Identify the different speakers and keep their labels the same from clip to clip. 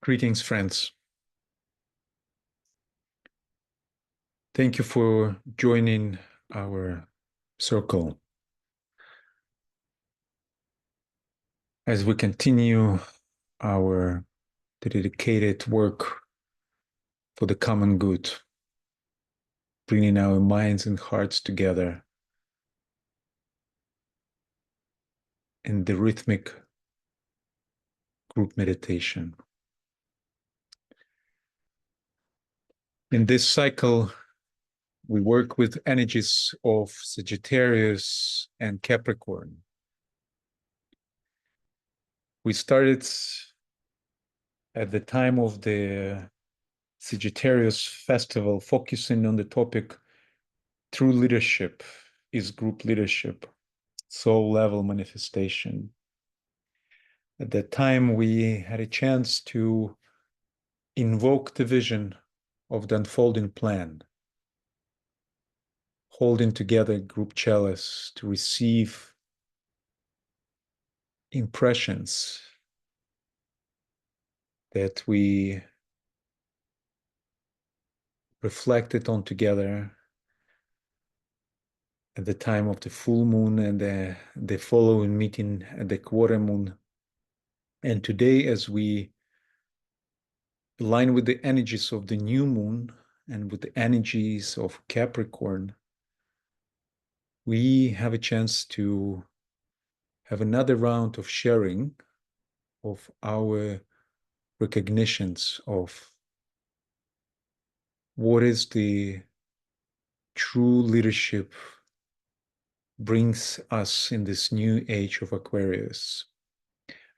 Speaker 1: Greetings, friends. Thank you for joining our circle as we continue our dedicated work for the common good, bringing our minds and hearts together in the rhythmic group meditation. In this cycle, we work with energies of Sagittarius and Capricorn. We started at the time of the Sagittarius festival, focusing on the topic true leadership is group leadership, soul level manifestation. At that time, we had a chance to invoke the vision of the unfolding plan, holding together group chalice to receive impressions that we reflected on together at the time of the full moon and the following meeting at the quarter moon. And today, as we align with the energies of the new moon and with the energies of Capricorn, we have a chance to have another round of sharing of our recognitions of what is the true leadership brings us in this new age of Aquarius,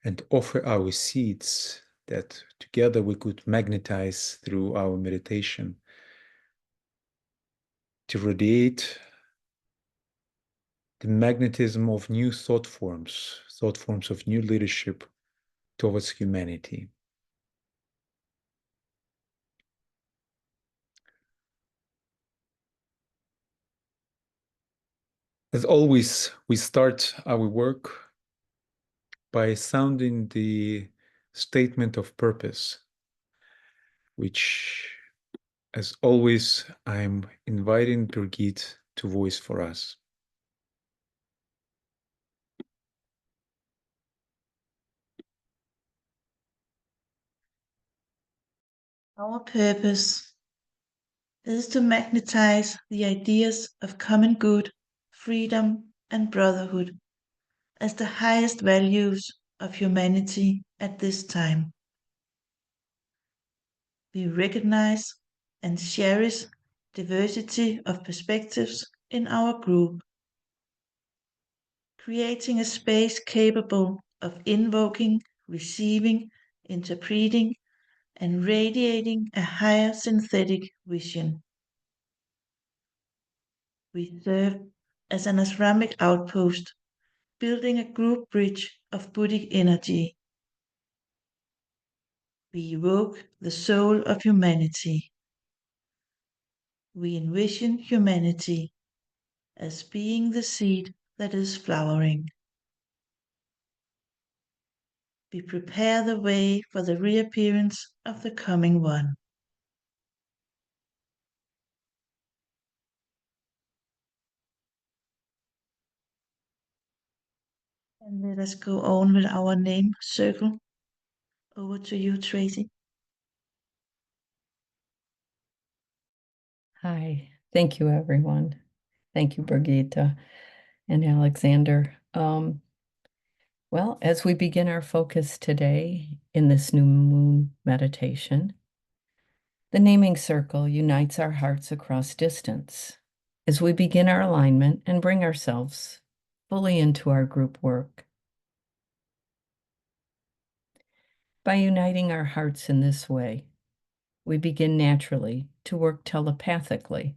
Speaker 1: and offer our seeds that together we could magnetize through our meditation to radiate the magnetism of new thought forms of new leadership towards humanity. As always, we start our work by sounding the statement of purpose, which, as always, I'm inviting Birgit to voice for us.
Speaker 2: Our purpose is to magnetize the ideas of common good, freedom, and brotherhood as the highest values of humanity at this time. We recognize and cherish diversity of perspectives in our group, creating a space capable of invoking, receiving, interpreting, and radiating a higher synthetic vision. We serve as an asramic outpost, building a group bridge of Buddhic energy. We evoke the soul of humanity. We envision humanity as being the seed that is flowering. We prepare the way for the reappearance of the coming one. And let us go on with our name circle. Over to you, Tracy.
Speaker 3: Hi, thank you, everyone. Thank you, Brigitte and Alexander. Well, as we begin our focus today in this new moon meditation, the naming circle unites our hearts across distance as we begin our alignment and bring ourselves fully into our group work. By uniting our hearts in this way, we begin naturally to work telepathically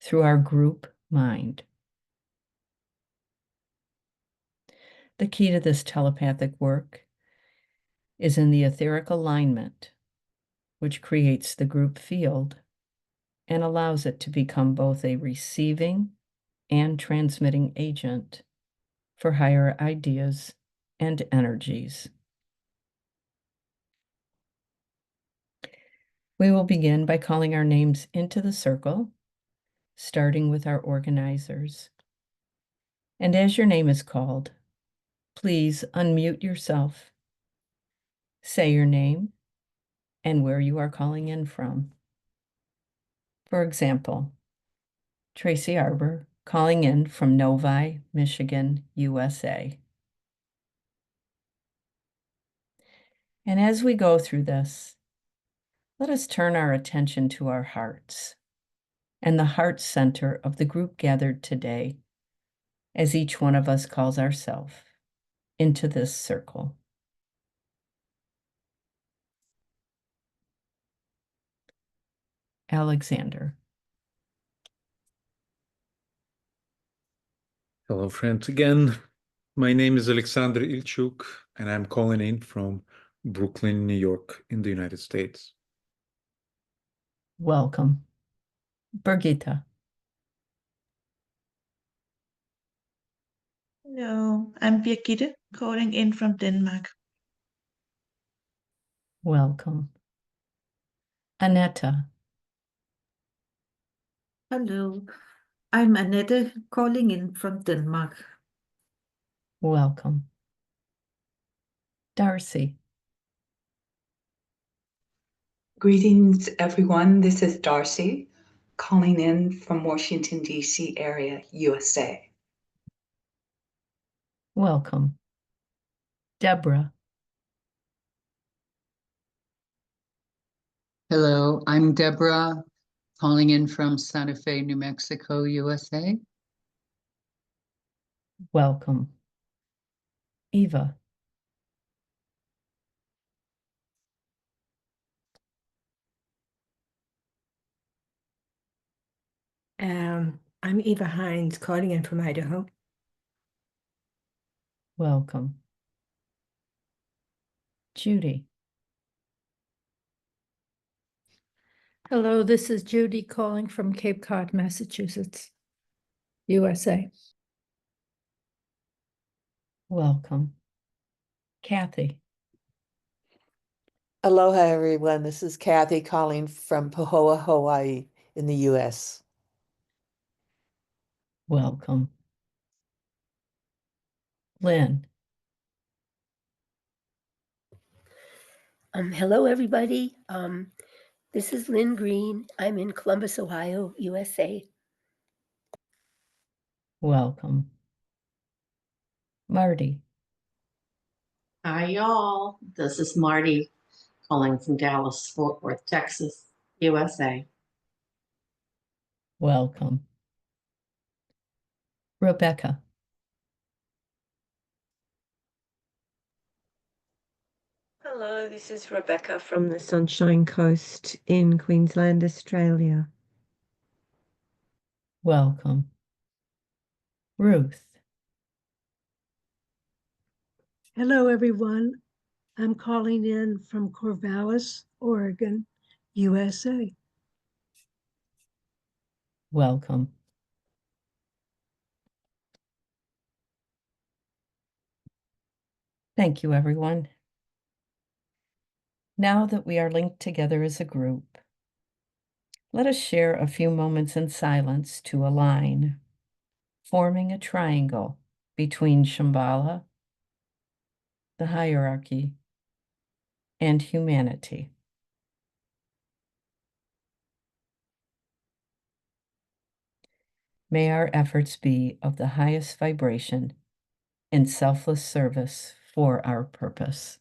Speaker 3: through our group mind. The key to this telepathic work is in the etheric alignment, which creates the group field and allows it to become both a receiving and transmitting agent for higher ideas and energies. We will begin by calling our names into the circle, starting with our organizers. And as your name is called, please unmute yourself. Say your name and where you are calling in from. For example, Tracy Arbor, calling in from Novi, Michigan, USA. And as we go through this, let us turn our attention to our hearts and the heart center of the group gathered today, as each one of us calls ourselves into this circle. Alexander.
Speaker 1: Hello, friends. Again, my name is Alexander Ilchuk, and I'm calling in from Brooklyn, New York, in the United States.
Speaker 3: Welcome. Birgitta.
Speaker 2: Hello, I'm Birgitte, calling in from Denmark.
Speaker 3: Welcome. Anetta.
Speaker 4: Hello, I'm Annette calling in from Denmark.
Speaker 3: Welcome. Darcy.
Speaker 5: Greetings, everyone. This is Darcy calling in from Washington, D.C. area, USA.
Speaker 3: Welcome. Deborah.
Speaker 6: Hello, I'm Deborah, calling in from Santa Fe, New Mexico, USA.
Speaker 3: Welcome. Eva.
Speaker 7: I'm Eva Hines, calling in from Idaho.
Speaker 3: Welcome. Judy.
Speaker 8: Hello, this is Judy calling from Cape Cod, Massachusetts, USA.
Speaker 3: Welcome. Kathy.
Speaker 9: Aloha, everyone. This is Kathy calling from Pahoa, Hawaii in the U.S.
Speaker 3: Welcome. Lynn.
Speaker 10: Hello, everybody. This is Lynn Green. I'm in Columbus, Ohio, USA.
Speaker 3: Welcome. Marty.
Speaker 11: Hi, y'all. This is Marty calling from Dallas, Fort Worth, Texas, USA.
Speaker 3: Welcome. Rebecca.
Speaker 12: Hello, this is Rebecca from the Sunshine Coast in Queensland, Australia.
Speaker 3: Welcome. Ruth.
Speaker 13: Hello, everyone. I'm calling in from Corvallis, Oregon, USA.
Speaker 3: Welcome. Thank you, everyone. Now that we are linked together as a group, let us share a few moments in silence to align, forming a triangle between Shambhala, the hierarchy, and humanity. May our efforts be of the highest vibration in selfless service for our purpose.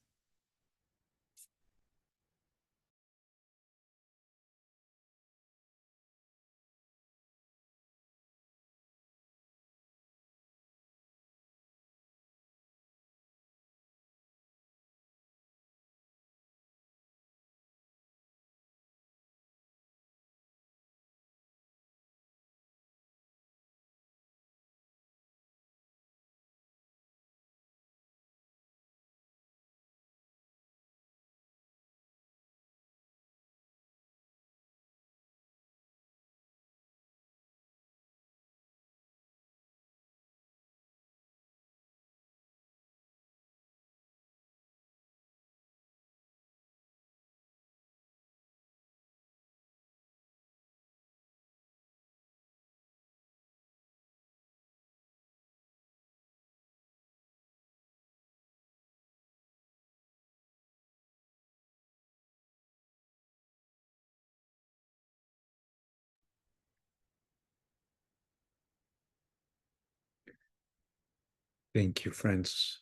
Speaker 1: Thank you, friends.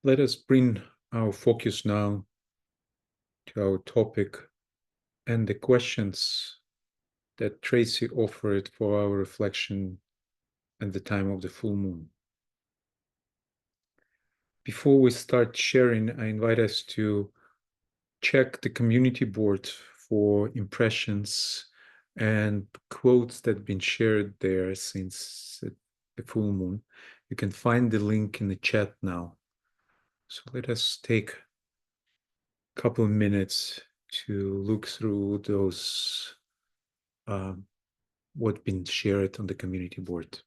Speaker 1: Let us bring our focus now to our topic and the questions that Tracy offered for our reflection at the time of the full moon. Before we start sharing, I invite us to check the community board for impressions and quotes that have been shared there since the full moon. You can find the link in the chat now. So let us take a couple of minutes to look through those, what's been shared on the community board.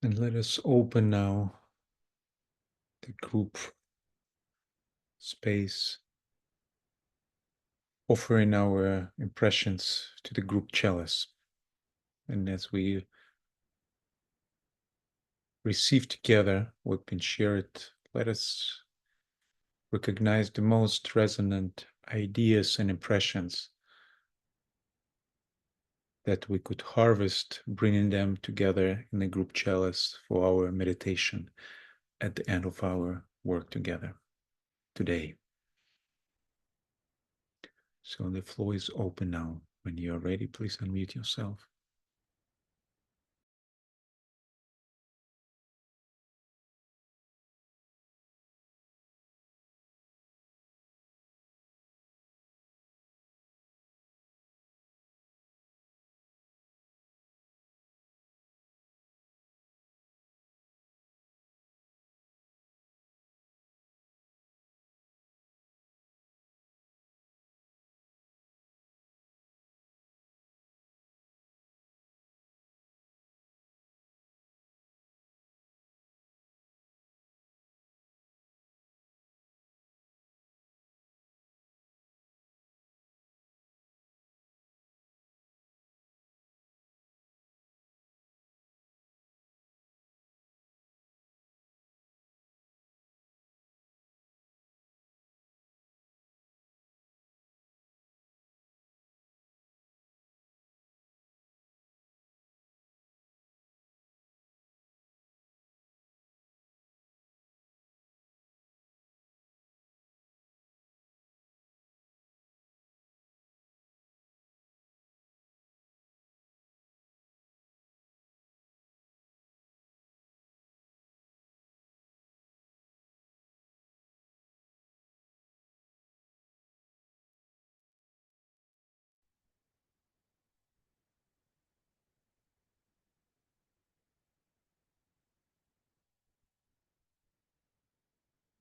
Speaker 1: And let us open now the group space, offering our impressions to the group chalice. And as we receive together what's been shared, let us recognize the most resonant ideas and impressions that we could harvest, bringing them together in the group chalice for our meditation at the end of our work together today. So the floor is open now. When you are ready, please unmute yourself.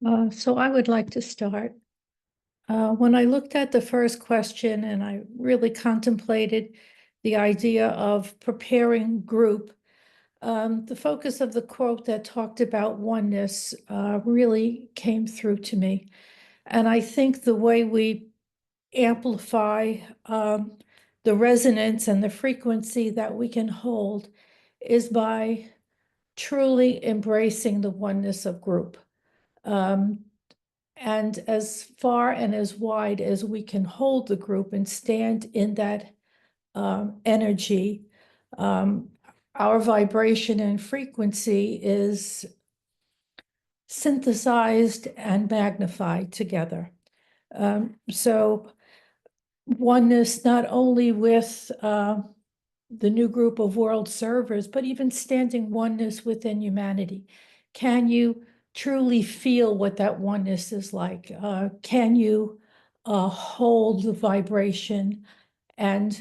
Speaker 8: So I would like to start. When I looked at the first question and I really contemplated the idea of preparing group, the focus of the quote that talked about oneness really came through to me. And I think the way we amplify the resonance and the frequency that we can hold is by truly embracing the oneness of group. And as far and as wide as we can hold the group and stand in that energy, our vibration and frequency is synthesized and magnified together. So oneness not only with the new group of world servers, but even standing oneness within humanity. Can you truly feel what that oneness is like? Can you hold the vibration and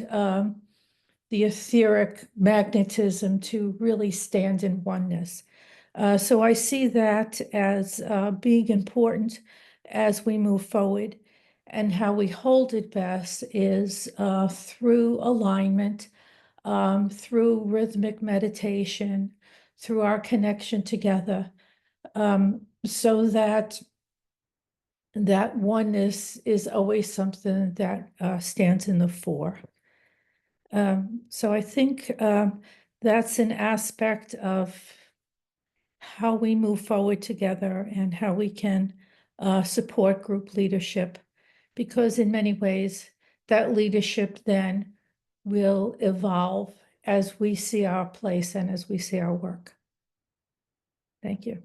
Speaker 8: the etheric magnetism to really stand in oneness? So I see that as being important as we move forward. And how we hold it best is through alignment, through rhythmic meditation, through our connection together, so that that oneness is always something that stands in the fore. So I think that's an aspect of how we move forward together and how we can support group leadership, because in many ways that leadership then will evolve as we see our place and as we see our work. Thank you.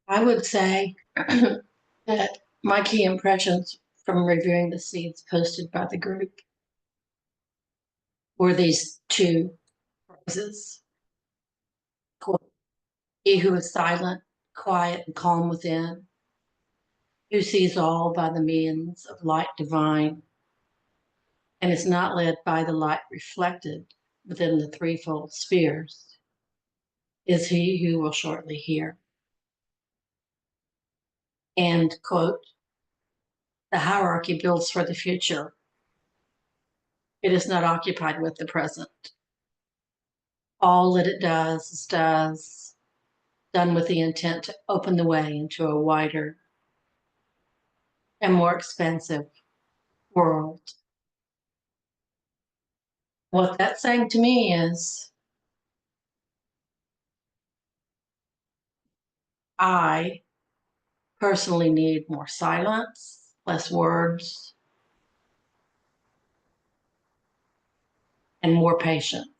Speaker 11: I would say that my key impressions from reviewing the seeds posted by the group were these two phrases. Quote, he who is silent, quiet, and calm within, who sees all by the means of light divine, and is not led by the light reflected within the threefold spheres, is he who will shortly hear. And, quote, the hierarchy builds for the future. It is not occupied with the present. All that it does is done with the intent to open the way into a wider and more expansive world. What that's saying to me is I personally need more silence, less words, and more patience.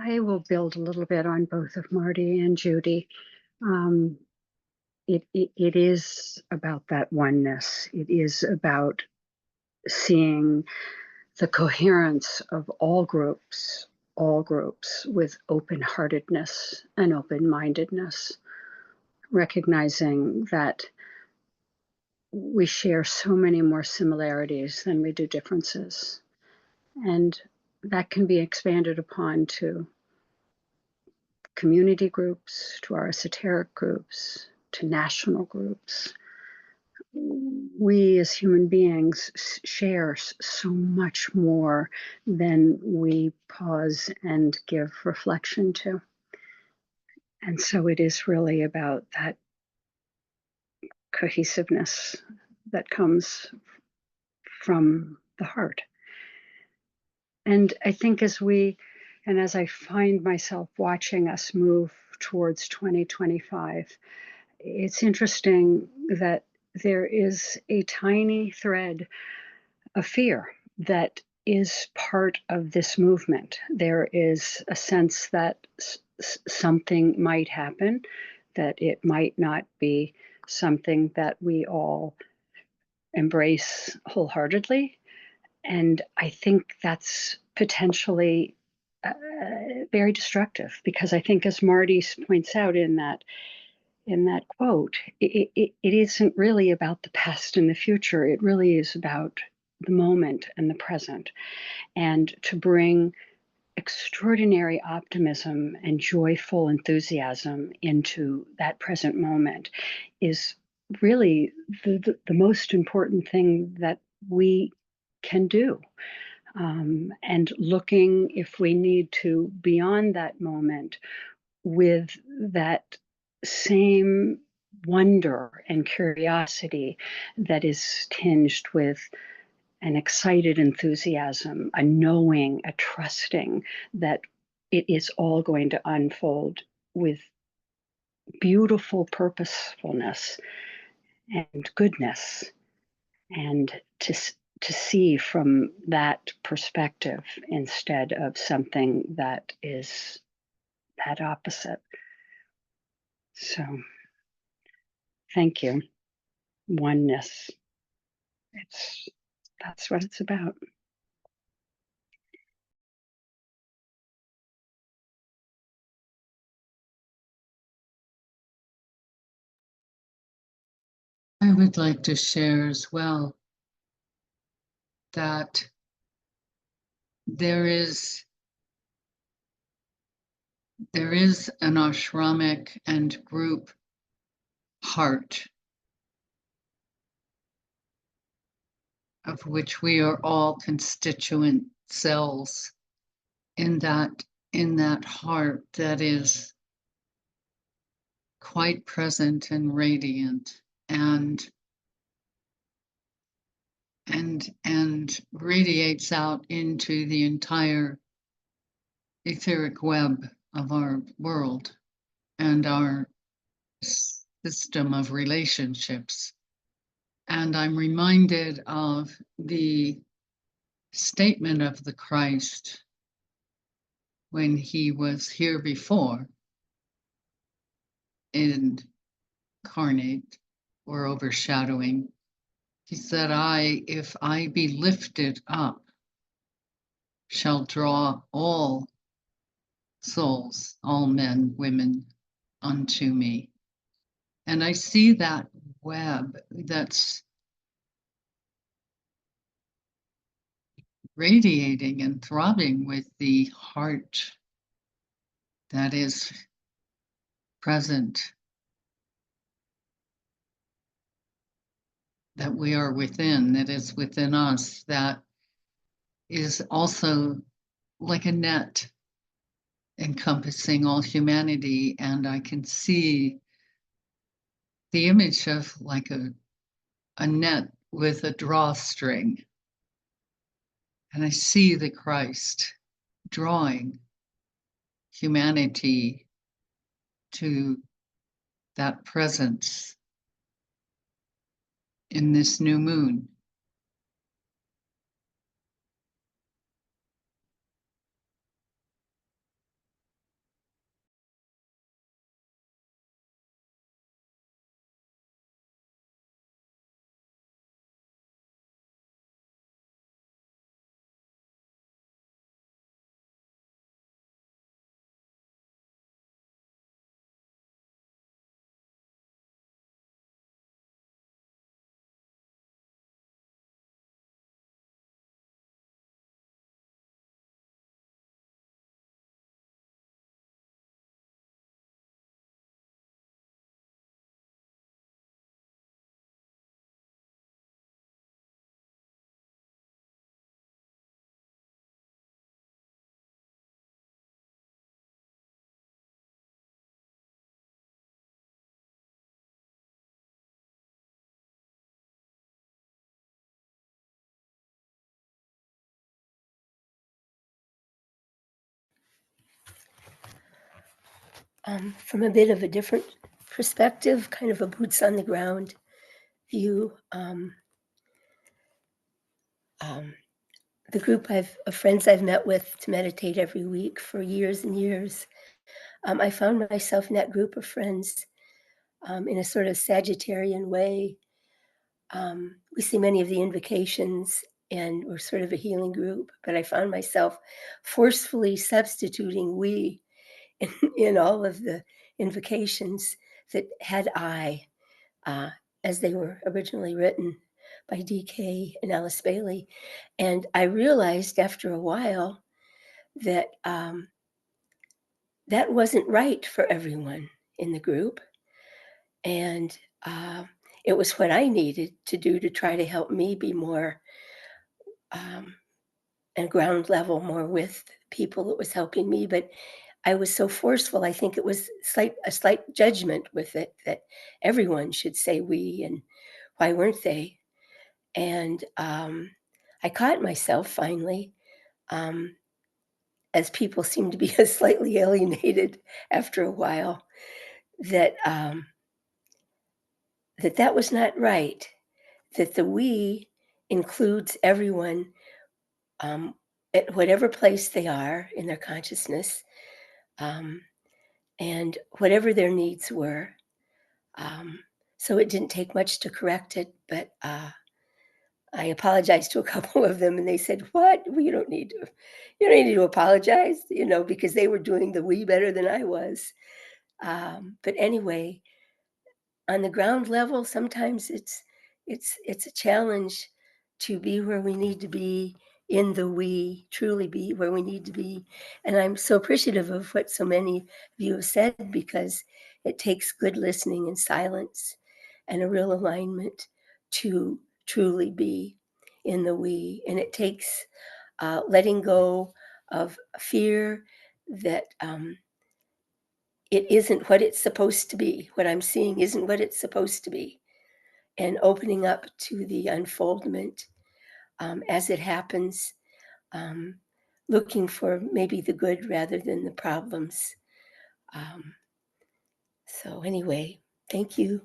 Speaker 14: I will build a little bit on both of Marty and Judy. It is about that oneness. It is about seeing the coherence of all groups with open-heartedness and open-mindedness, recognizing that we share so many more similarities than we do differences. And that can be expanded upon to community groups, to our esoteric groups, to national groups. We as human beings share so much more than we pause and give reflection to. And so it is really about that cohesiveness that comes from the heart. And I think as I find myself watching us move towards 2025, it's interesting that there is a tiny thread of fear that is part of this movement. There is a sense that something might happen, that it might not be something that we all embrace wholeheartedly. And I think that's potentially very destructive, because I think, as Marty points out in that quote, it isn't really about the past and the future. It really is about the moment and the present, and to bring extraordinary optimism and joyful enthusiasm into that present moment is really the most important thing that we can do. And looking, if we need to, beyond that moment with that same wonder and curiosity that is tinged with an excited enthusiasm, a knowing, a trusting that it is all going to unfold with beautiful purposefulness and goodness, and to see from that perspective instead of something that is that opposite. So thank you. Oneness. That's what it's about.
Speaker 6: I would like to share as well that there is an ashramic and group heart of which we are all constituent cells in that heart that is quite present and radiant and radiates out into the entire etheric web of our world and our system of relationships. And I'm reminded of the statement of the Christ when he was here before, incarnate or overshadowing. He said, if I be lifted up, shall draw all souls, all men, women, unto me. And I see that web that's radiating and throbbing with the heart that is present, that we are within, that is within us, that is also like a net encompassing all humanity. And I can see the image of like a net with a drawstring. And I see the Christ drawing humanity to that presence in this new moon.
Speaker 10: from a bit of a different perspective, kind of a boots on the ground view. The group of friends I've met with to meditate every week for years and years, I found myself in that group of friends in a sort of Sagittarian way. We see many of the invocations and we're sort of a healing group, but I found myself forcefully substituting we in all of the invocations that had I, as they were originally written by DK and Alice Bailey. And I realized after a while that that wasn't right for everyone in the group. And it was what I needed to do to try to help me be more and ground level, more with people that was helping me. But I was so forceful. I think it was a slight judgment with it that everyone should say we, and why weren't they? And I caught myself finally, as people seem to be slightly alienated after a while, that that was not right, that the we includes everyone at whatever place they are in their consciousness, and whatever their needs were. So it didn't take much to correct it, but I apologized to a couple of them and they said, what? Well, you don't need to apologize, because they were doing the we better than I was. But anyway, on the ground level, sometimes it's a challenge to be where we need to be in the we, truly be where we need to be. And I'm so appreciative of what so many of you have said, because it takes good listening and silence and a real alignment to truly be in the we. And it takes letting go of fear that it isn't what it's supposed to be. What I'm seeing isn't what it's supposed to be. And opening up to the unfoldment as it happens, looking for maybe the good rather than the problems. So anyway, thank you.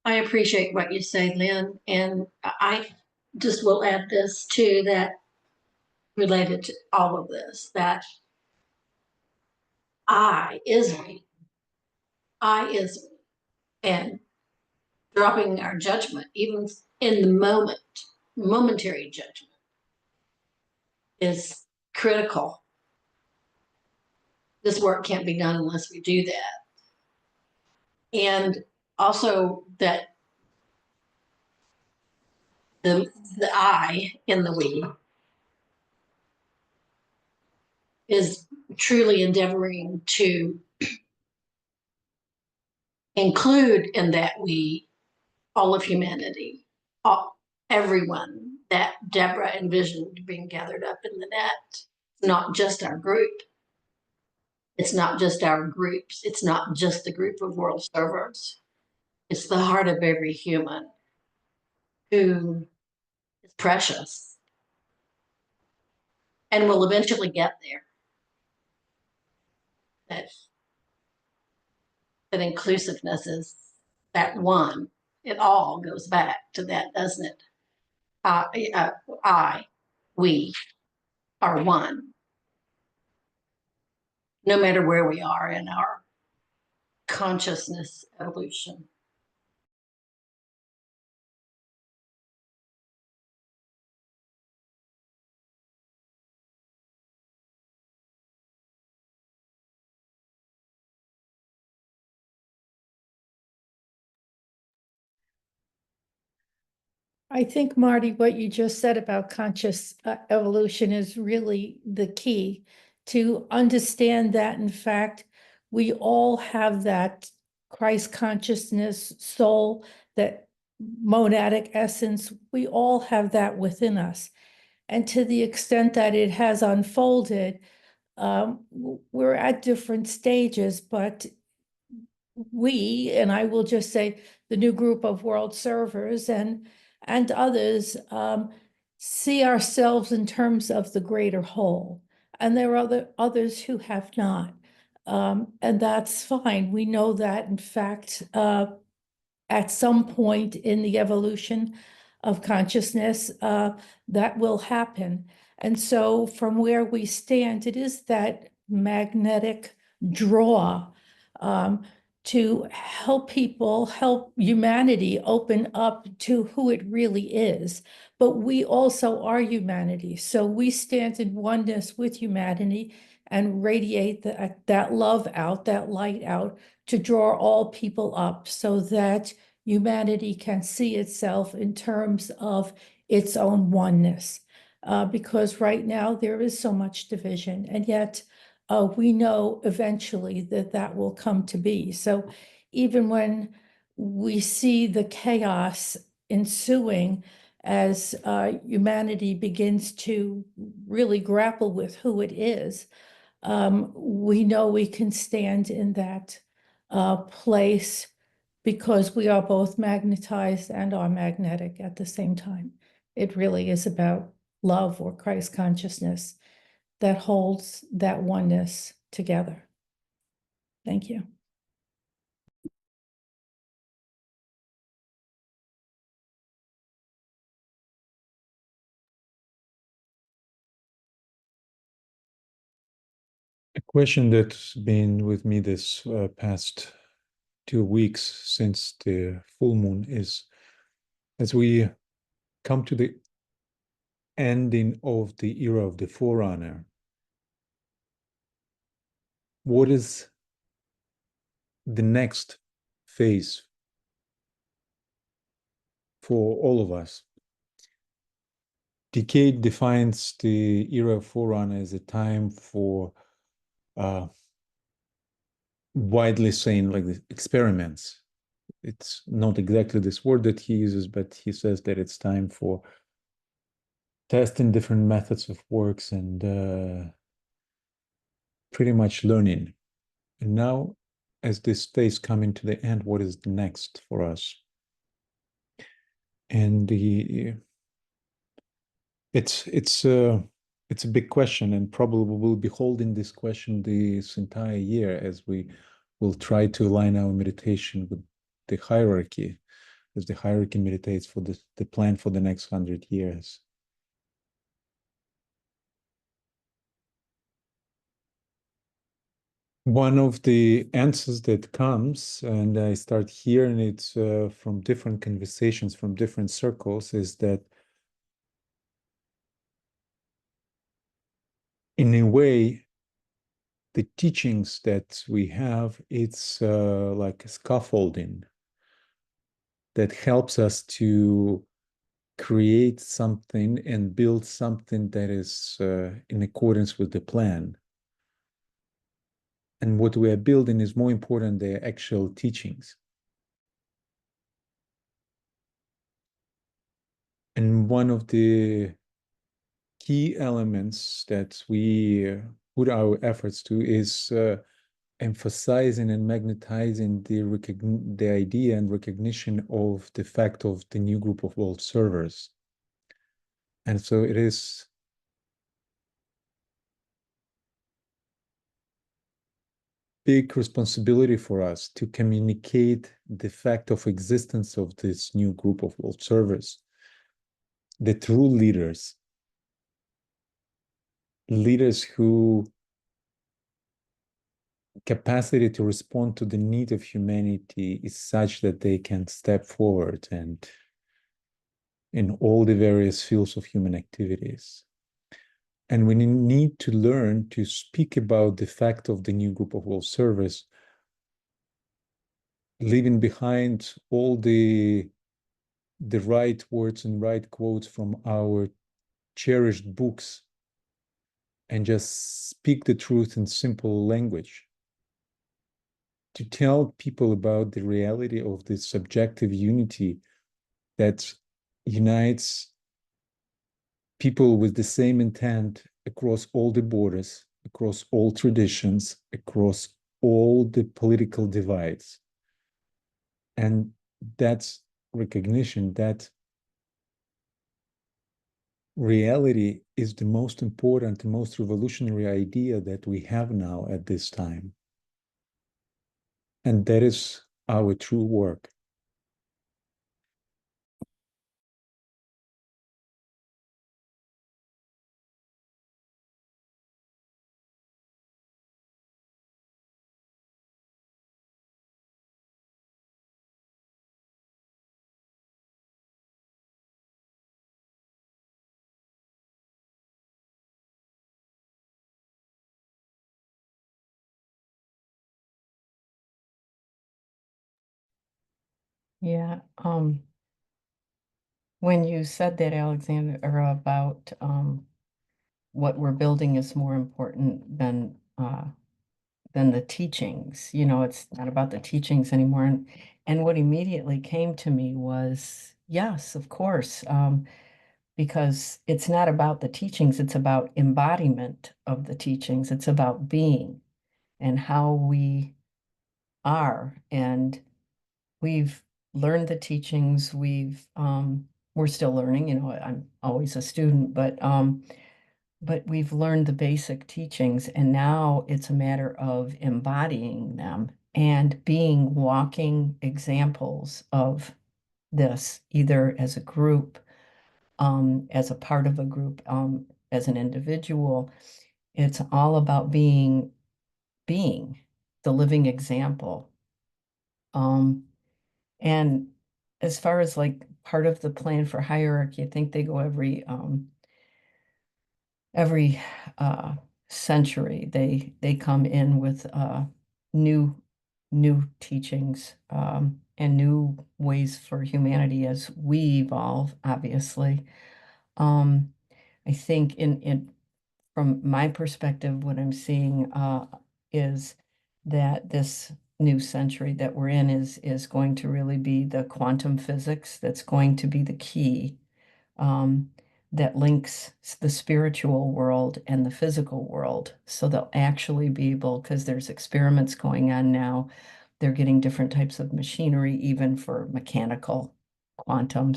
Speaker 11: I appreciate what you say, Lynn, and I just will add this too, that related to all of this, that I is me. I is me. And dropping our judgment, even in the moment, momentary judgment, is critical. This work can't be done unless we do that. And also that the I in the we is truly endeavoring to include in that we all of humanity, everyone that Deborah envisioned being gathered up in the net. Not just our group. It's not just our groups. It's not just the group of world servers. It's the heart of every human who is precious and will eventually get there. That inclusiveness is that one. It all goes back to that, doesn't it? We are one. No matter where we are in our consciousness evolution.
Speaker 8: I think, Marty, what you just said about conscious evolution is really the key to understand that, in fact, we all have that Christ consciousness, soul, that monadic essence. We all have that within us. And to the extent that it has unfolded, we're at different stages, but we, and I will just say the new group of world servers and others, see ourselves in terms of the greater whole. And there are others who have not. And that's fine. We know that, in fact, at some point in the evolution of consciousness, that will happen. And so from where we stand, it is that magnetic draw to help people, help humanity open up to who it really is. But we also are humanity. So we stand in oneness with humanity and radiate that love out, that light out, to draw all people up so that humanity can see itself in terms of its own oneness. Because right now there is so much division, and yet we know eventually that that will come to be. So even when we see the chaos ensuing as humanity begins to really grapple with who it is, we know we can stand in that place because we are both magnetized and are magnetic at the same time. It really is about love or Christ consciousness that holds that oneness together. Thank you.
Speaker 1: A question that's been with me this past 2 weeks since the full moon is, as we come to the ending of the era of the Forerunner, what is the next phase for all of us? Decade defines the era of Forerunner as a time for widely saying like the experiments. It's not exactly this word that he uses, but he says that it's time for testing different methods of works and pretty much learning. And now, as this phase coming to the end, what is next for us? And it's a big question, and probably we'll be holding this question this entire year as we will try to align our meditation with the hierarchy, as the hierarchy meditates for the plan for the next 100 years. One of the answers that comes, and I start hearing it from different conversations, from different circles, is that in a way, the teachings that we have, it's like a scaffolding that helps us to create something and build something that is in accordance with the plan. And what we are building is more important than the actual teachings. And one of the key elements that we put our efforts to is emphasizing and magnetizing the idea and recognition of the fact of the new group of world servers. And so it is big responsibility for us to communicate the fact of existence of this new group of world servers, the true leaders who capacity to respond to the need of humanity is such that they can step forward and in all the various fields of human activities. And we need to learn to speak about the fact of the new group of world servers, leaving behind all the right words and right quotes from our cherished books and just speak the truth in simple language. To tell people about the reality of this subjective unity that unites people with the same intent across all the borders, across all traditions, across all the political divides. And that's recognition, that reality is the most important, the most revolutionary idea that we have now at this time. And that is our true work.
Speaker 3: Yeah. When you said that, Alexander, about what we're building is more important than the teachings. You know, it's not about the teachings anymore. And what immediately came to me was, yes, of course, because it's not about the teachings, it's about embodiment of the teachings. It's about being and how we are. And we've learned the teachings. We're still learning, you know, I'm always a student, but we've learned the basic teachings, and now it's a matter of embodying them and being walking examples of this, either as a group, as a part of a group, as an individual. It's all about being the living example. And as far as like part of the plan for hierarchy, I think they go every century. They come in with new teachings, and new ways for humanity as we evolve, obviously. I think in from my perspective, what I'm seeing is that this new century that we're in is going to really be the quantum physics that's going to be the key, that links the spiritual world and the physical world. So they'll actually be able, because there's experiments going on now, they're getting different types of machinery, even for mechanical quantum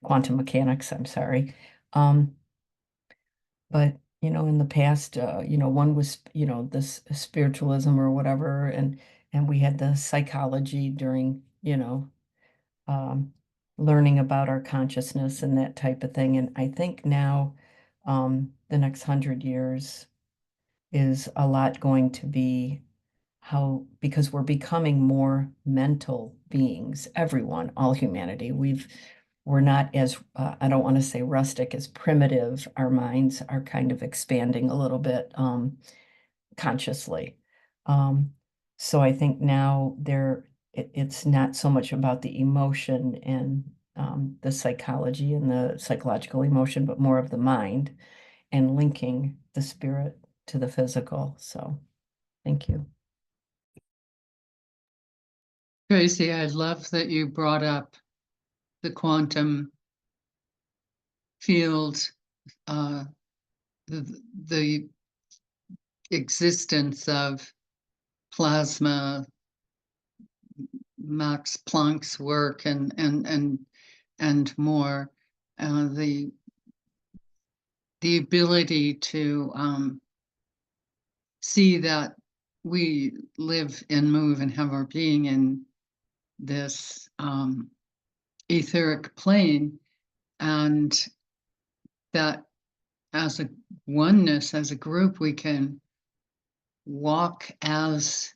Speaker 3: mechanics, I'm sorry. But, you know, in the past, you know, one was, you know, this spiritualism or whatever, and we had the psychology during, you know, learning about our consciousness and that type of thing. And I think now, the next 100 years is a lot going to be because we're becoming more mental beings, everyone, all humanity. We're not as, I don't want to say rustic, as primitive. Our minds are kind of expanding a little bit, consciously. So I think now it's not so much about the emotion and the psychology and the psychological emotion, but more of the mind and linking the spirit to the physical. So thank you.
Speaker 6: Tracy, I love that you brought up the quantum field, the existence of plasma, Max Planck's work, and more, the ability to see that we live and move and have our being in this etheric plane, and that as a oneness, as a group, we can walk as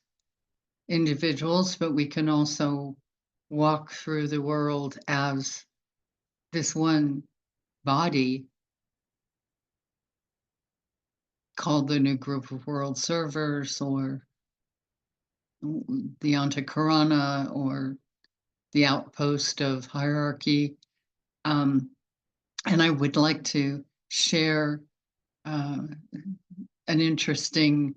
Speaker 6: individuals, but we can also walk through the world as this one body called the New Group of World Servers, or the Antakarana, or the Outpost of Hierarchy. And I would like to share an interesting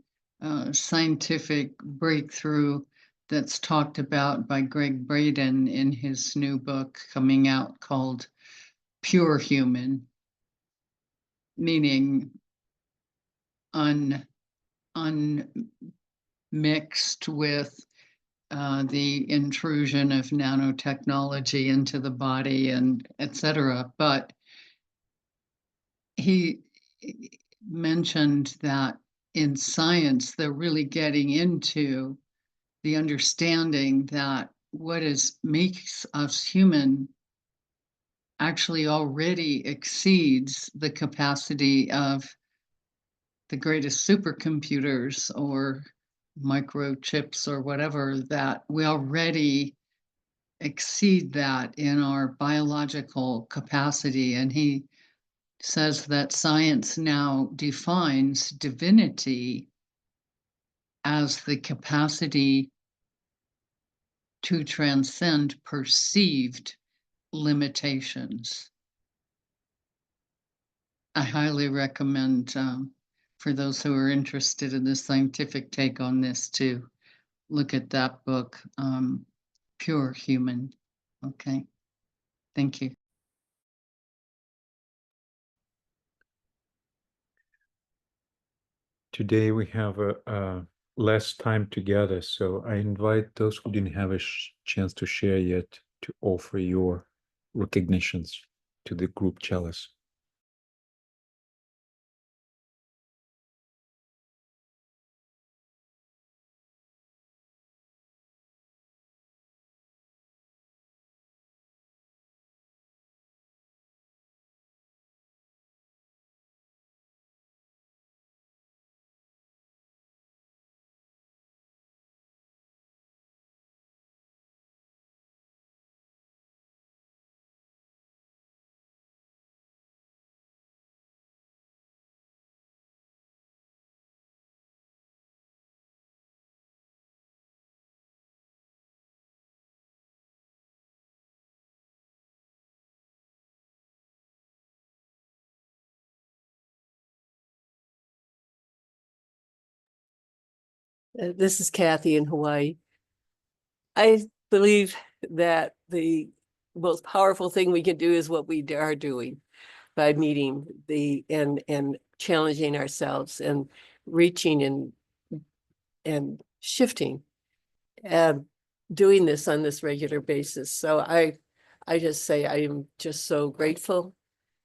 Speaker 6: scientific breakthrough that's talked about by Greg Braden in his new book coming out called Pure Human, meaning unmixed with the intrusion of nanotechnology into the body and etc. But he mentioned that in science, they're really getting into the understanding that what makes us human actually already exceeds the capacity of the greatest supercomputers or microchips or whatever, that we already exceed that in our biological capacity. And he says that science now defines divinity as the capacity to transcend perceived limitations. I highly recommend for those who are interested in the scientific take on this to look at that book, Pure Human. Okay, thank you.
Speaker 1: Today we have a less time together, so I invite those who didn't have a chance to share yet to offer your recognitions to the group chalice.
Speaker 9: This is Kathy in Hawaii. I believe that the most powerful thing we can do is what we are doing by meeting and challenging ourselves and reaching and shifting and doing this on this regular basis. So I just say I am just so grateful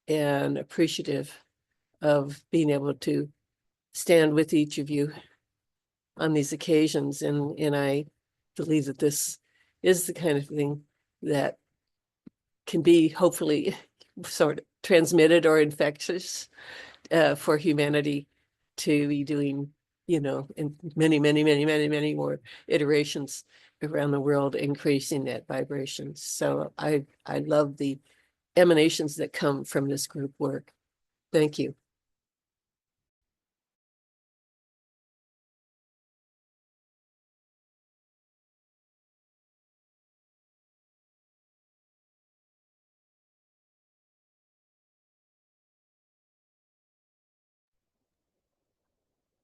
Speaker 9: and appreciative of being able to stand with each of you on these occasions. And I believe that this is the kind of thing that can be hopefully sort of transmitted or infectious for humanity to be doing, you know, in many more iterations around the world, increasing that vibration. So I love the emanations that come from this group work. Thank you.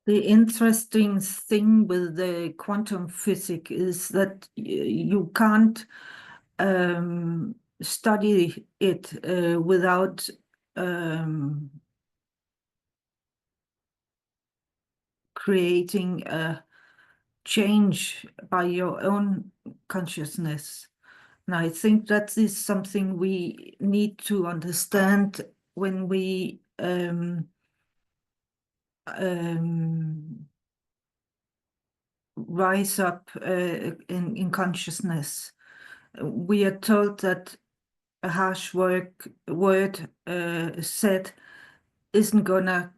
Speaker 4: The interesting thing with the quantum physics is that you can't study it without creating a change by your own consciousness. And I think that is something we need to understand when we rise up in consciousness. We are told that a harsh word said isn't gonna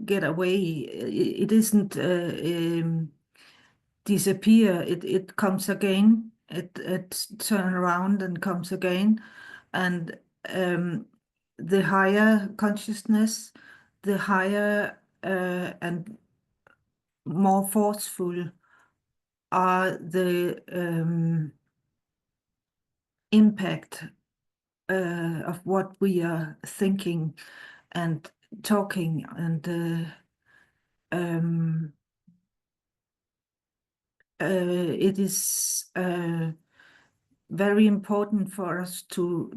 Speaker 4: get away. It isn't disappear. It comes again. It turn around and comes again. And the higher consciousness, the higher and more forceful are the impact of what we are thinking and talking, and it is very important for us to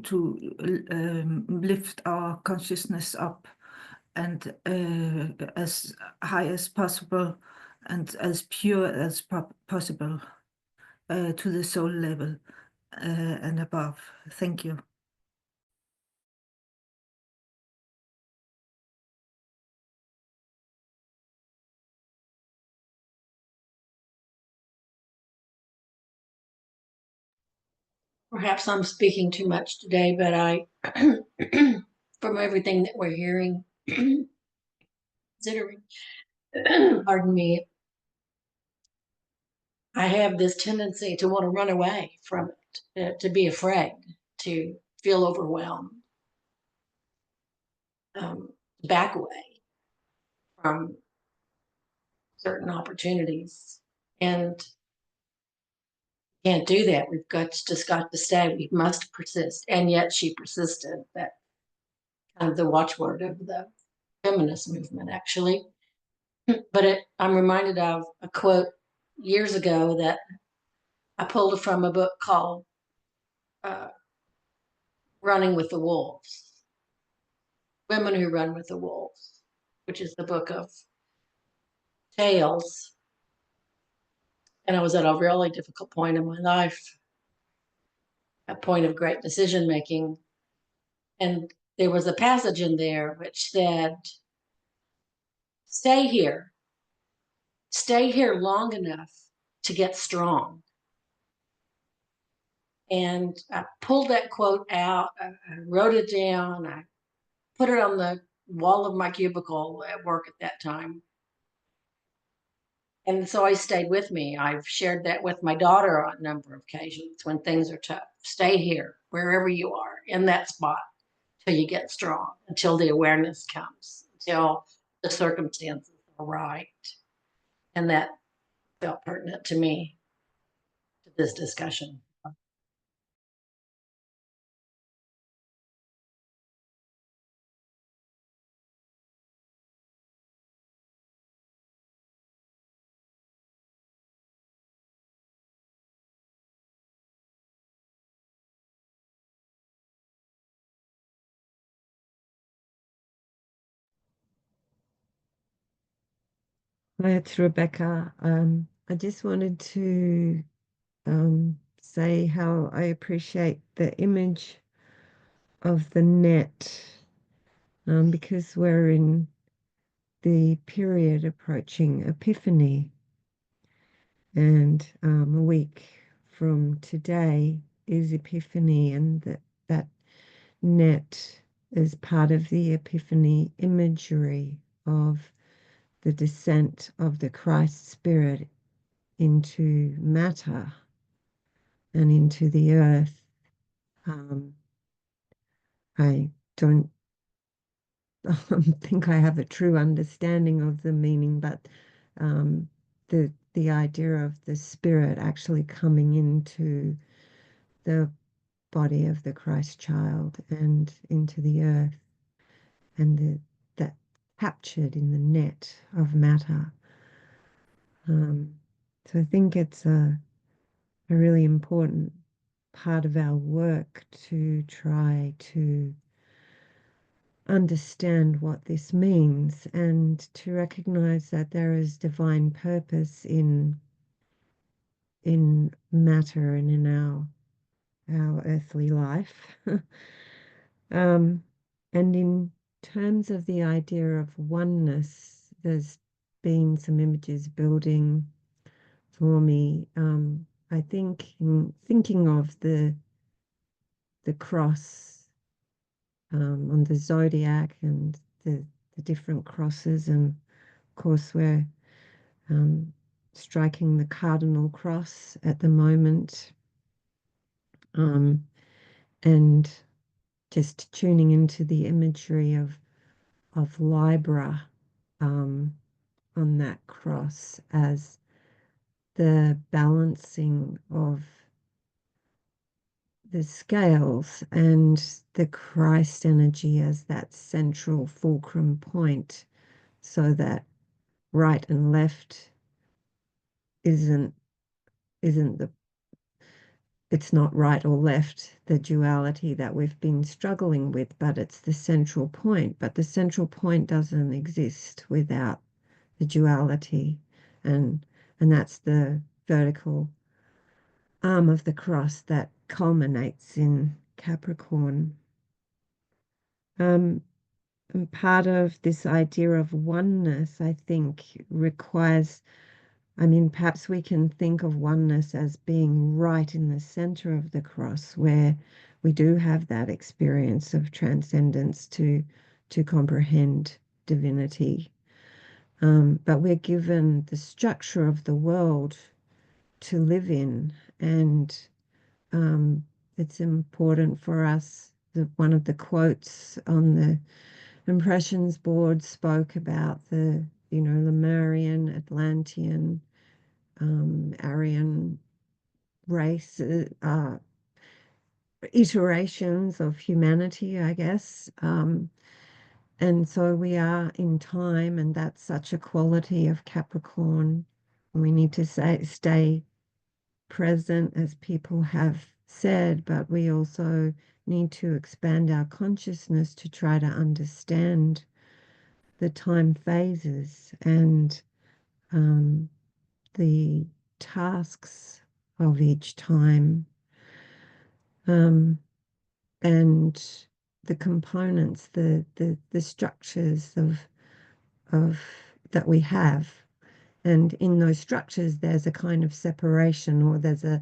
Speaker 4: lift our consciousness up and as high as possible and as pure as possible to the soul level and above. Thank you.
Speaker 11: perhaps I'm speaking too much today, but from everything that we're hearing, considering, pardon me, I have this tendency to want to run away from it, to be afraid, to feel overwhelmed, back away from certain opportunities. And can't do that. We've just got to stay. We must persist. And yet she persisted. That kind of the watchword of the feminist movement, actually. But I'm reminded of a quote years ago that I pulled from a book called Running with the Wolves, Women Who Run with the Wolves, which is the book of tales. And I was at a really difficult point in my life, a point of great decision making. And there was a passage in there which said, stay here long enough to get strong. And I pulled that quote out, I wrote it down, I put it on the wall of my cubicle at work at that time. And so I stayed with me. I've shared that with my daughter on a number of occasions when things are tough. Stay here, wherever you are, in that spot till you get strong, until the awareness comes, until the circumstances are right. And that felt pertinent to me, to this discussion.
Speaker 12: Hi, it's Rebecca. I just wanted to say how I appreciate the image of the net, because we're in the period approaching Epiphany, and a week from today is Epiphany, and that net is part of the Epiphany imagery of the descent of the Christ Spirit into matter and into the earth. I don't think I have a true understanding of the meaning, but the idea of the Spirit actually coming into the body of the Christ child and into the earth, and that captured in the net of matter. So I think it's a really important part of our work to try to understand what this means and to recognize that there is divine purpose in matter and in our earthly life. And in terms of the idea of oneness, there's been some images building for me. I think in thinking of the cross on the zodiac and the different crosses, and of course we're striking the cardinal cross at the moment, and just tuning into the imagery of Libra on that cross as the balancing of the scales and the Christ energy as that central fulcrum point, so that right and left isn't the it's not right or left, the duality that we've been struggling with, but it's the central point. But the central point doesn't exist without the duality, and that's the vertical arm of the cross that culminates in Capricorn. And part of this idea of oneness, I think, requires I mean, perhaps we can think of oneness as being right in the center of the cross, where we do have that experience of transcendence to comprehend divinity. But we're given the structure of the world to live in, and it's important for us. One of the quotes on the impressions board spoke about the, Lemurian, Atlantean, Aryan race iterations of humanity, I guess. And so we are in time, and that's such a quality of Capricorn. We need to stay present, as people have said, but we also need to expand our consciousness to try to understand the time phases and the tasks of each time, and the components, the structures of that we have. And in those structures, there's a kind of separation, or there's a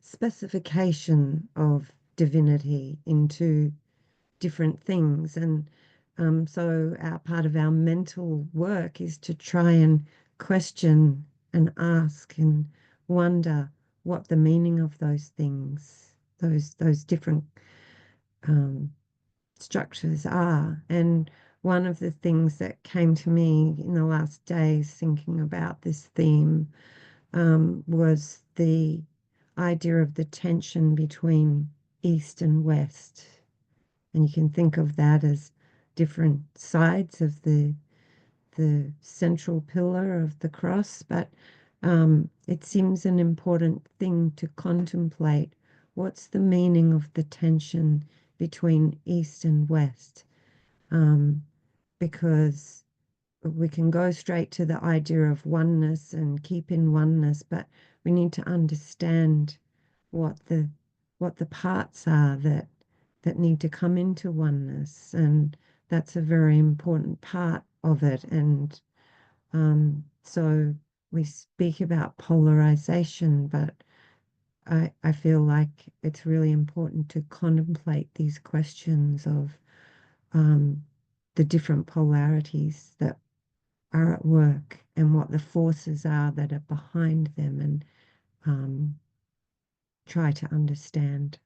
Speaker 12: specification of divinity into different things. And so part of our mental work is to try and question and ask and wonder what the meaning of those things, those different structures are. And one of the things that came to me in the last days thinking about this theme was the idea of the tension between East and West. And you can think of that as different sides of the central pillar of the cross, but it seems an important thing to contemplate. What's the meaning of the tension between East and West? Because we can go straight to the idea of oneness and keep in oneness, but we need to understand what the parts are that need to come into oneness, and that's a very important part of it. And so we speak about polarization, but I feel like it's really important to contemplate these questions of the different polarities that are at work and what the forces are that are behind them, and try to understand.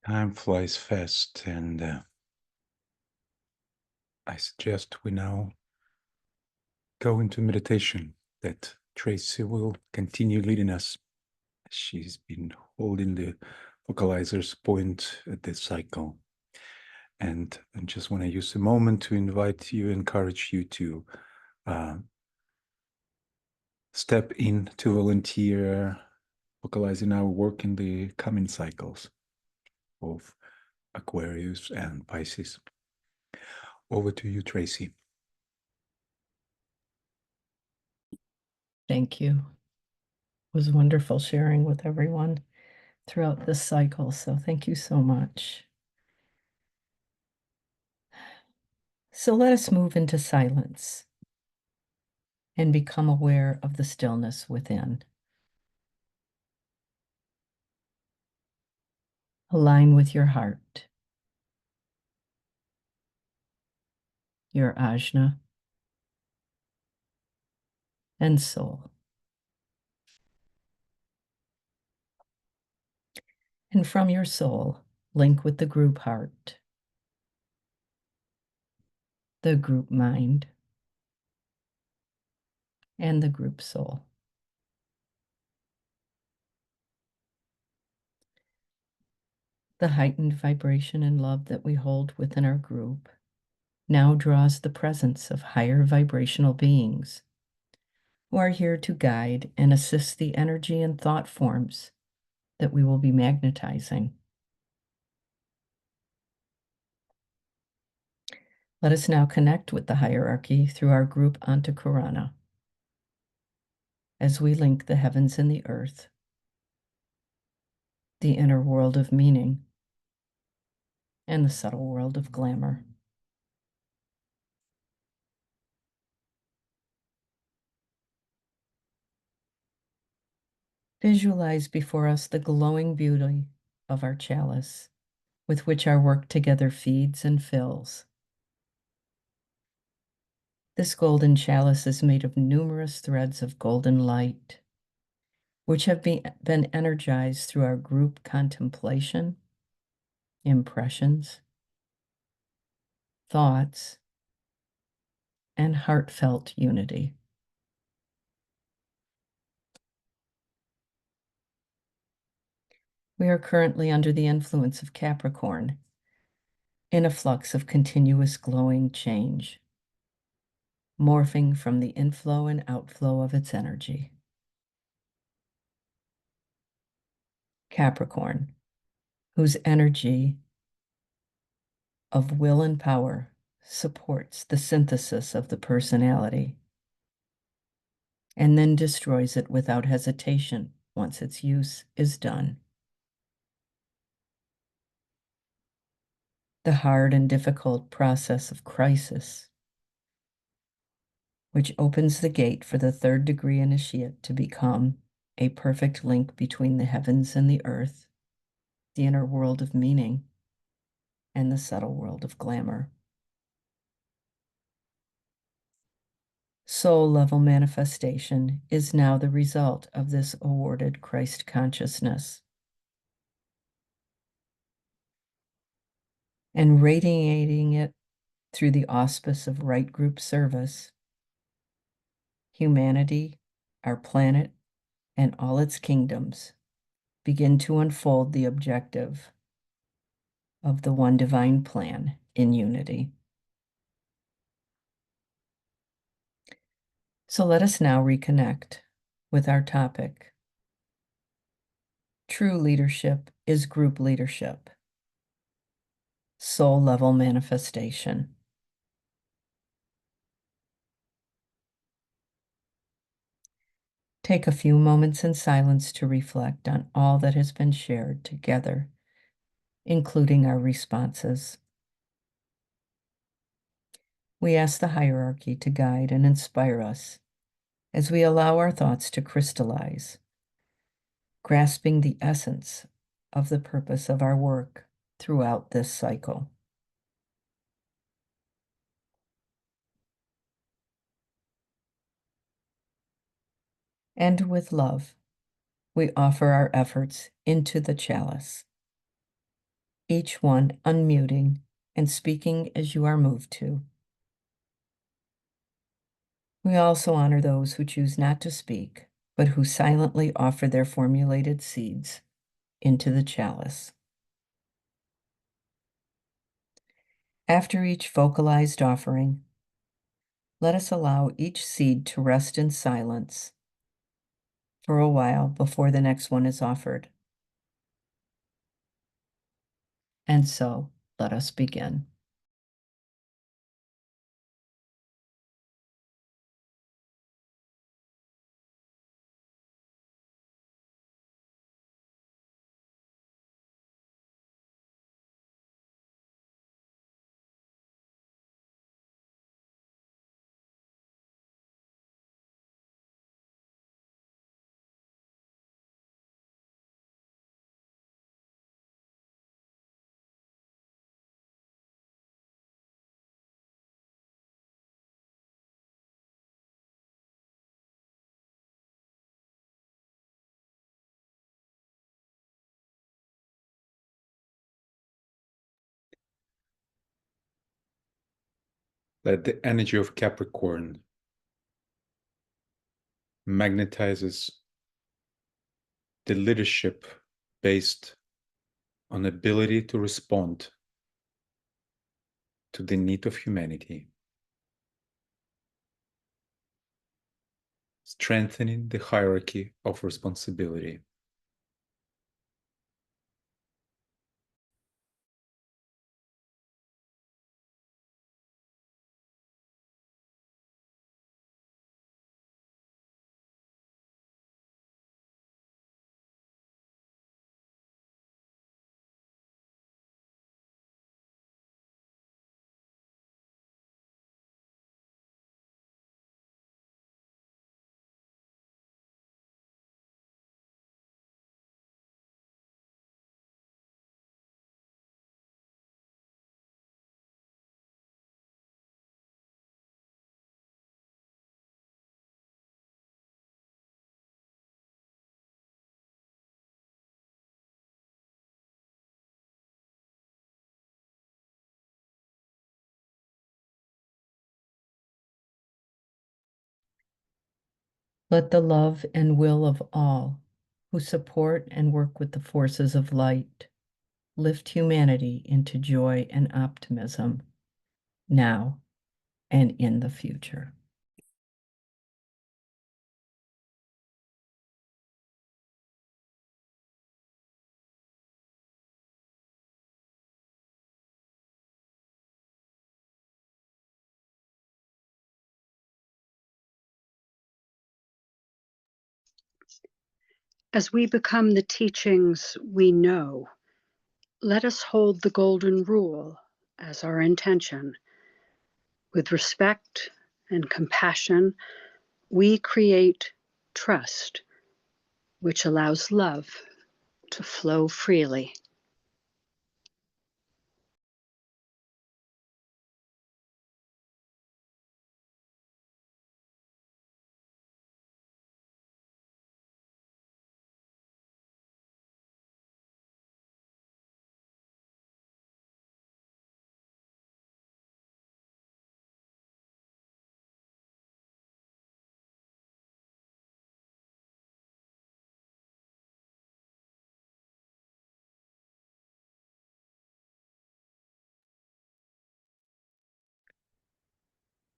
Speaker 1: Time flies fast, and I suggest we now go into meditation, that Tracy will continue leading us. She's been holding the focalizer's point at this cycle. And I just want to use a moment to invite you, encourage you to step in to volunteer, focalizing our work in the coming cycles of Aquarius and Pisces. Over to you, Tracy.
Speaker 3: Thank you. It was wonderful sharing with everyone throughout this cycle, so thank you so much. So let us move into silence and become aware of the stillness within. Align with your heart, your ajna, and soul. And from your soul, link with the group heart, the group mind, and the group soul. The heightened vibration and love that we hold within our group now draws the presence of higher vibrational beings who are here to guide and assist the energy and thought forms that we will be magnetizing. Let us now connect with the hierarchy through our group Antakarana as we link the heavens and the earth, the inner world of meaning, and the subtle world of glamour. Visualize before us the glowing beauty of our chalice, with which our work together feeds and fills. This golden chalice is made of numerous threads of golden light, which have been energized through our group contemplation, impressions, thoughts, and heartfelt unity. We are currently under the influence of Capricorn, in a flux of continuous glowing change, morphing from the inflow and outflow of its energy. Capricorn, whose energy of will and power supports the synthesis of the personality, and then destroys it without hesitation once its use is done. The hard and difficult process of crisis, which opens the gate for the third degree initiate to become a perfect link between the heavens and the earth, the inner world of meaning, and the subtle world of glamour. Soul level manifestation is now the result of this awarded Christ consciousness. And radiating it through the auspice of right group service, humanity, our planet, and all its kingdoms begin to unfold the objective of the one divine plan in unity. So let us now reconnect with our topic. True leadership is group leadership, soul level manifestation. Take a few moments in silence to reflect on all that has been shared together, including our responses. We ask the hierarchy to guide and inspire us as we allow our thoughts to crystallize, grasping the essence of the purpose of our work throughout this cycle. And with love, we offer our efforts into the chalice, each one unmuting and speaking as you are moved to. We also honor those who choose not to speak, but who silently offer their formulated seeds into the chalice. After each vocalized offering, let us allow each seed to rest in silence for a while before the next one is offered. And so, let us begin.
Speaker 1: Let the energy of Capricorn magnetizes the leadership based on ability to respond to the need of humanity. strengthening the hierarchy of responsibility.
Speaker 3: Let the love and will of all who support and work with the forces of light lift humanity into joy and optimism now and in the future.
Speaker 14: As we become the teachings we know, let us hold the golden rule as our intention. With respect and compassion, we create trust, which allows love to flow freely.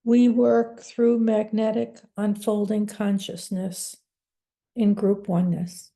Speaker 8: We work through magnetic unfolding consciousness in group oneness.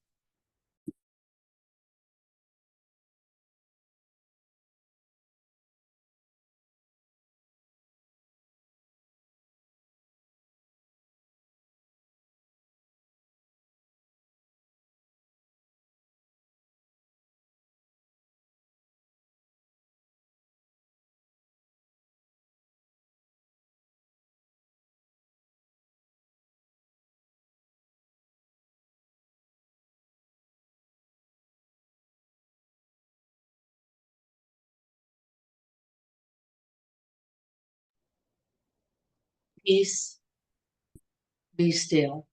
Speaker 11: Peace, be still.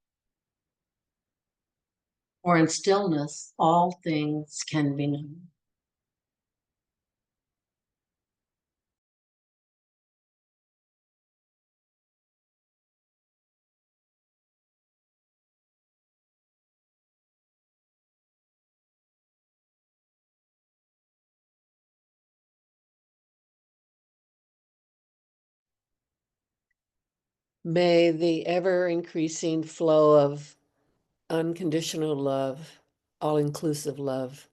Speaker 11: For in stillness, all things can be known.
Speaker 9: May the ever increasing flow of unconditional love, all inclusive love,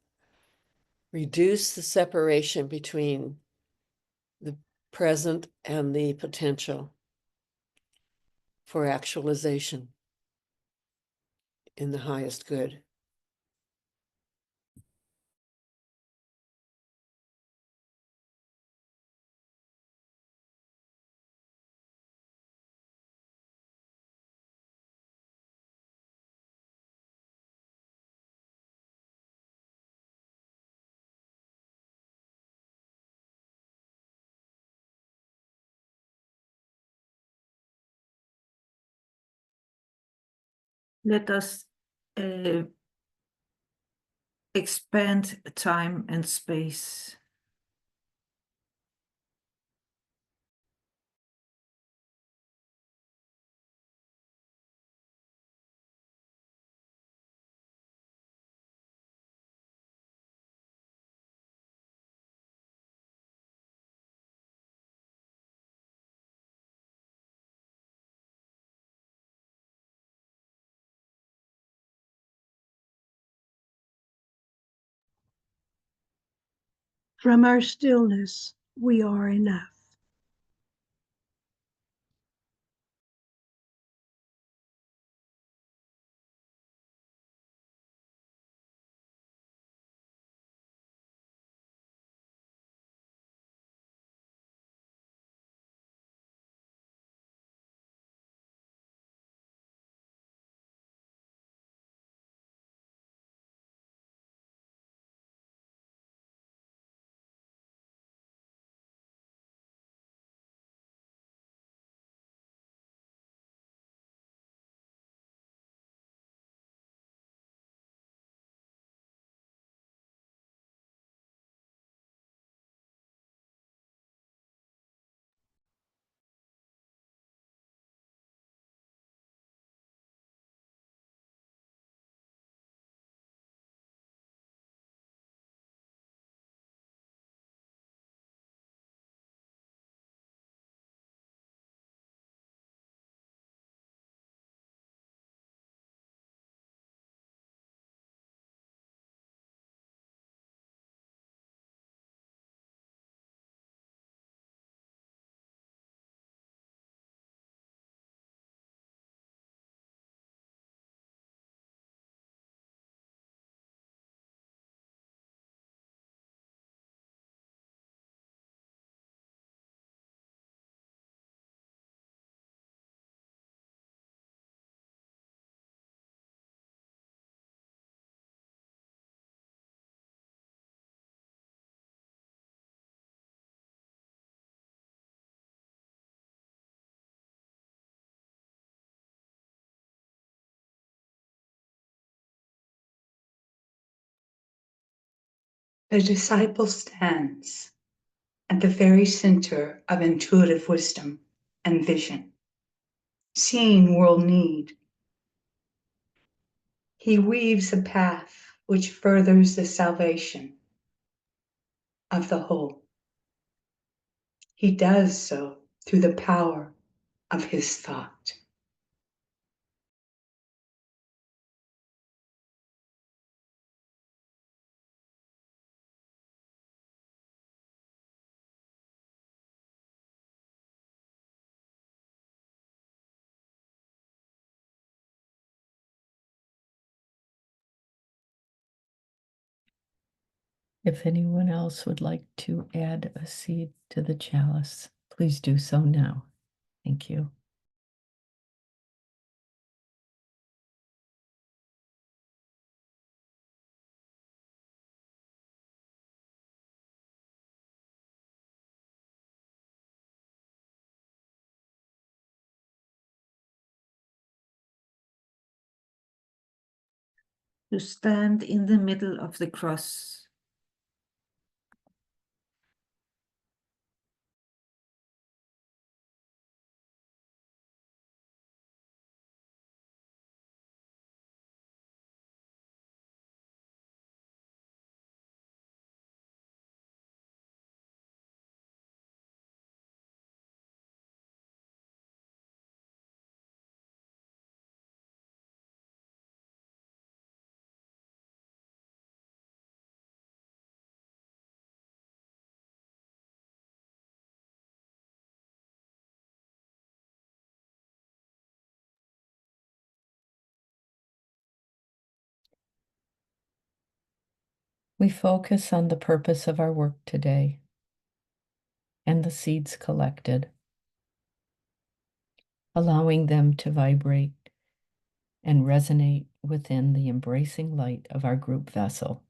Speaker 9: reduce the separation between the present and the potential for actualization in the highest good.
Speaker 4: Let us expand time and space.
Speaker 13: From our stillness, we are enough.
Speaker 5: The disciple stands at the very center of intuitive wisdom and vision, seeing world need. He weaves a path which furthers the salvation of the whole. He does so through the power of his thought.
Speaker 3: If anyone else would like to add a seed to the chalice, please do so now. Thank you.
Speaker 4: To stand in the middle of the cross.
Speaker 3: We focus on the purpose of our work today and the seeds collected, allowing them to vibrate and resonate within the embracing light of our group vessel.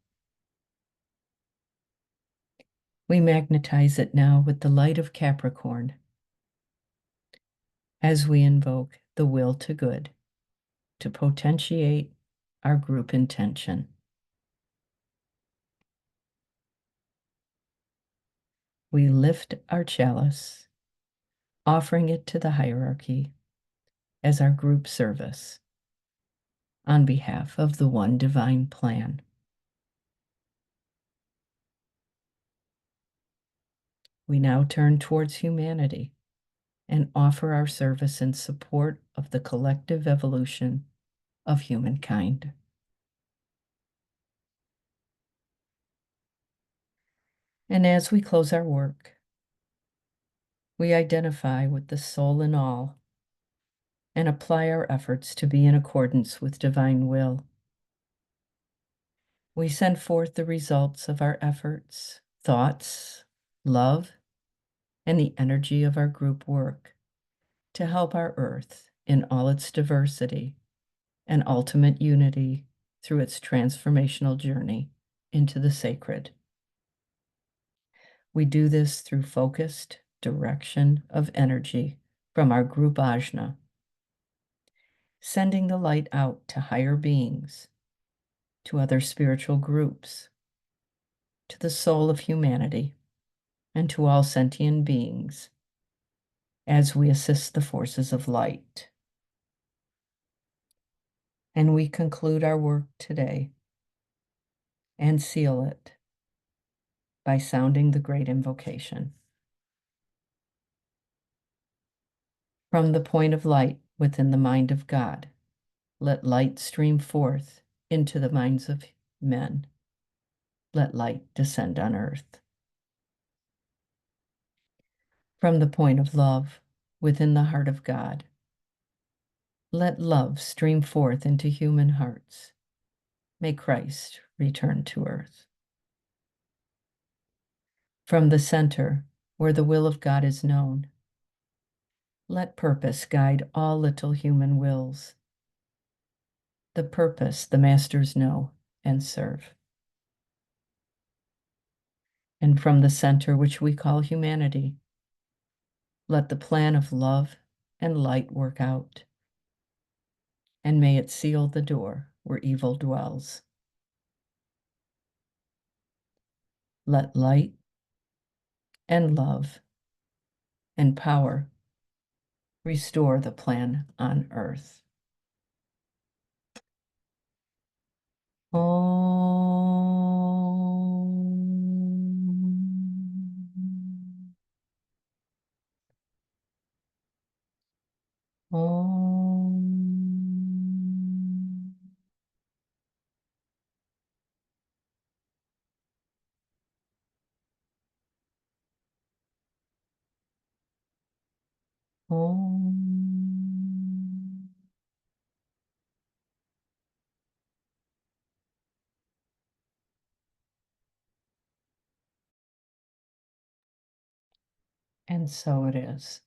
Speaker 3: We magnetize it now with the light of Capricorn as we invoke the will to good to potentiate our group intention. We lift our chalice, offering it to the hierarchy as our group service on behalf of the one divine plan. We now turn towards humanity and offer our service in support of the collective evolution of humankind. And as we close our work, we identify with the soul in all and apply our efforts to be in accordance with divine will. We send forth the results of our efforts, thoughts, love, and the energy of our group work to help our earth in all its diversity and ultimate unity through its transformational journey into the sacred. We do this through focused direction of energy from our group ajna, sending the light out to higher beings, to other spiritual groups, to the soul of humanity, and to all sentient beings as we assist the forces of light. And we conclude our work today and seal it by sounding the great invocation. From the point of light within the mind of God, let light stream forth into the minds of men. Let light descend on earth. From the point of love within the heart of God, let love stream forth into human hearts. May Christ return to earth. From the center where the will of God is known, let purpose guide all little human wills. The purpose the masters know and serve. And from the center which we call humanity, let the plan of love and light work out, and may it seal the door where evil dwells. Let light and love and power restore the plan on earth. And so it is.